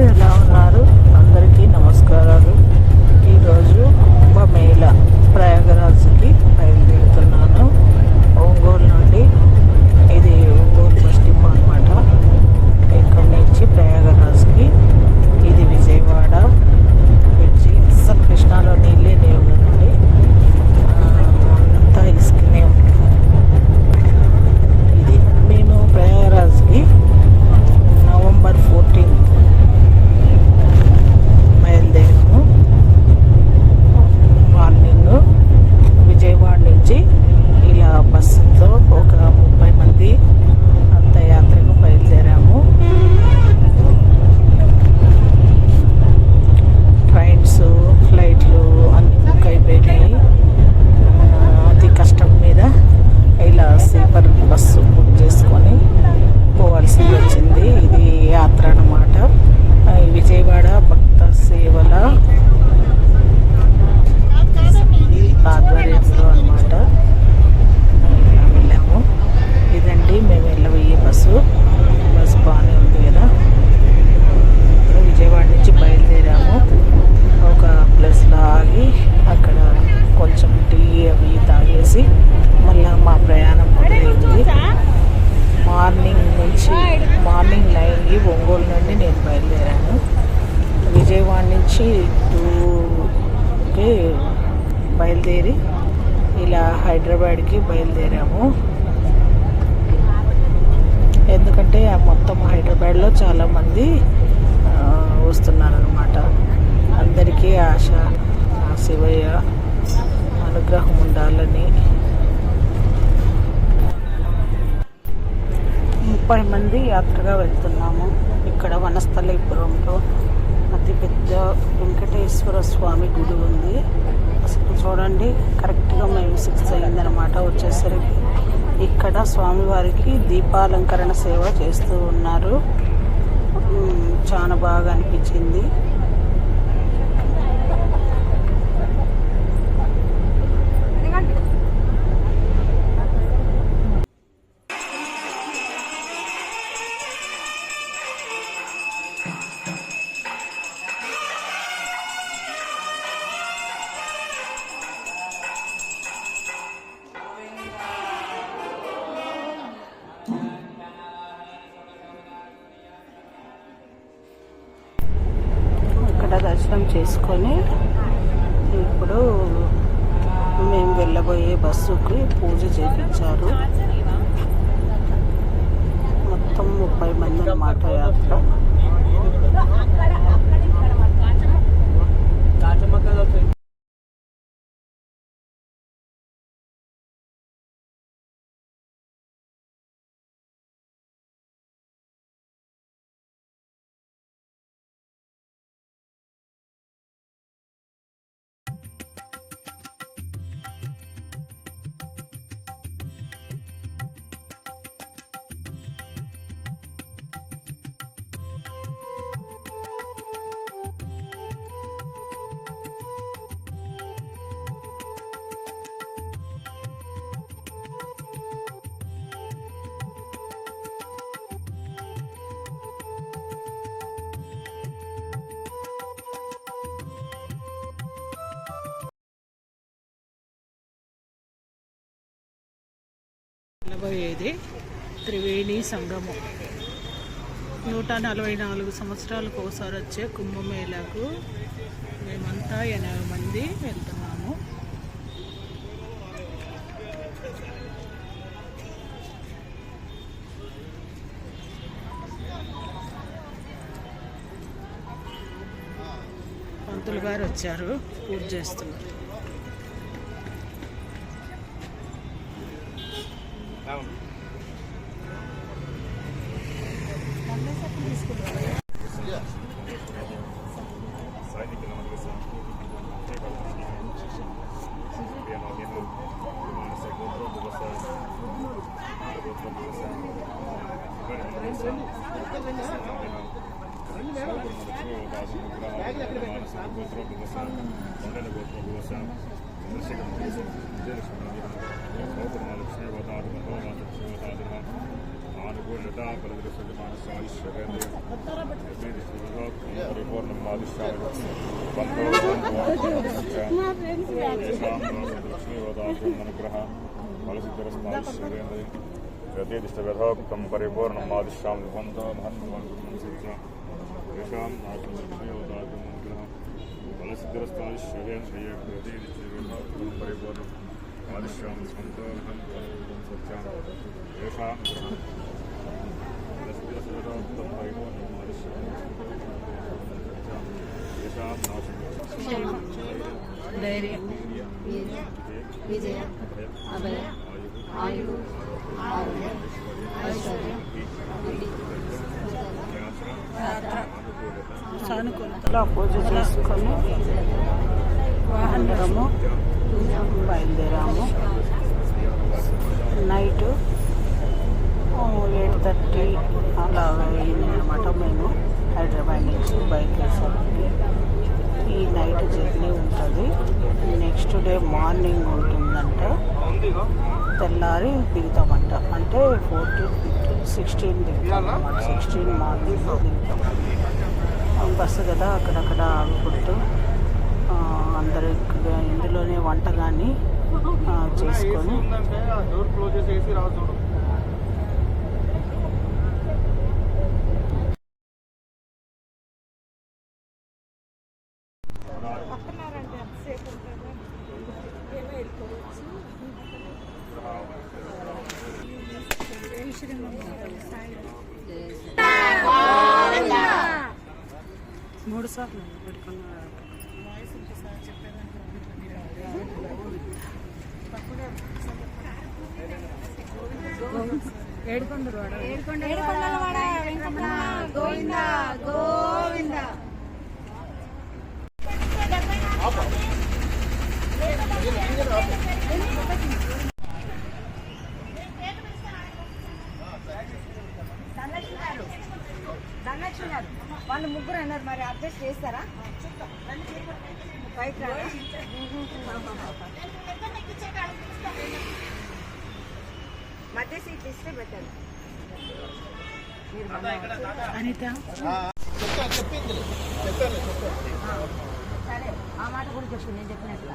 అందరూ ఎలా ఉన్నారు? అందరికీ నమస్కారాలు. ఈరోజు కుంభమేళ ప్రయాగరాజ్కి బయలుదేరుతున్నాను. ఒంగోలు నుండి, ఇది ఒంగోలు బస్ డిపో అనమాట. ఇక్కడి నుంచి ప్రయాగరాజ్కి, ఇది విజయవాడ బ్రిడ్జి. అసలు కృష్ణాలో నీళ్ళే లేవునండి, అంతా ఇసుకనే ఉంది. ఇది మేము ప్రయాగరాజ్కి November 14 బయలుదేరాము. మార్నింగ్ విజయవాడ నుంచి ఇలా బస్సుతో ఒక 30 మంది అంత యాత్రకు బయలుదేరాము. ట్రైన్స్, ఫ్లైట్లు అన్నీ బుక్ అయిపోయినాయి. అతి కష్టం మీద ఇలా స్లీపర్ బస్సు బుక్ చేసుకొని పోవాల్సి వచ్చింది. ఇది యాత్ర అన్నమాట. విజయవాడ భక్త సేవల ఆధ్వర్యంలో అన్నమాట వెళ్ళాము. ఇదండి మేము వెళ్ళబోయే బస్సు బాగానే ఉంది కదా. ఇప్పుడు విజయవాడ నుంచి బయలుదేరాము. ఒక ప్లేస్లో ఆగి అక్కడ కొంచెం టీ అవి తాగేసి మళ్ళీ మా ప్రయాణం మొదలైంది. మార్నింగ్ 9కి ఒంగోలు నుండి నేను బయలుదేరాను. విజయవాడ నుంచి 2కి బయలుదేరి ఇలా హైదరాబాద్కి బయలుదేరాము. ఎందుకంటే మొత్తం హైదరాబాద్లో చాలామంది వస్తున్నారనమాట. అందరికీ ఆశ శివయ్య అనుగ్రహం ఉండాలని 30 మంది యాత్రగా వెళ్తున్నాము. ఇక్కడ వనస్థలీపురంలో అతిపెద్ద వెంకటేశ్వర స్వామి గుడి ఉంది. అసలు చూడండి, కరెక్ట్గా మేము 6 అయిందనమాట వచ్చేసరికి. ఇక్కడ స్వామివారికి దీపాలంకరణ సేవ చేస్తూ ఉన్నారు. చాలా బాగా అనిపించింది. దర్శనం చేసుకొని ఇప్పుడు మేము వెళ్ళబోయే బస్సుకి పూజ చేయించారు. మొత్తం 30 మంది అన్నమాట యాత్ర. వెళ్ళబోయేది త్రివేణి సంగమం. 144 సంవత్సరాలకు ఒకసారి వచ్చే కుంభమేళకు మేమంతా 80 మంది వెళ్తున్నాము. పంతులు గారు వచ్చారు, పూజ చేస్తున్నారు. यथोक्तं परिपूर्णमादिश्यां ధైర్య విజయ అభయ ఆయు ఆరోగ్య ఐశ్వర్య సానుకూలతలో పూజ చేసుకొని వాహనము బయలుదేరాము. నైట్ 8:30 అలా అయింది అనమాట. మేము హైదరాబాద్ నుంచి బయలుదేరేసరికి ఈ నైట్ జర్నీ ఉంటుంది. నెక్స్ట్ డే మార్నింగ్ ఉంటుందంట. తెల్లారి దిగుతామంట. అంటే 14, 15, 16 దిగుతాం అన్నమాట. 16 మార్నింగ్లో దిగుతాం. బస్సు కదా, అక్కడక్కడ ఆగుకుంటూ అందరూ ఇందులోనే వంట కానీ చేసుకొని మూడు సార్లు పెట్టుకున్నారు. ఏడుకొండలవాడ వెంకన్న గోవింద గోవింద. ధనలక్ష్మి గారు వాళ్ళు ముగ్గురు అన్నారు, మరి అడ్జస్ట్ చేస్తారా? బయట మధ్య సీట్ ఇస్తే పెట్టారు. అనిత సరే, ఆ మాట కూడా చెప్పు, నేను చెప్పినట్లా.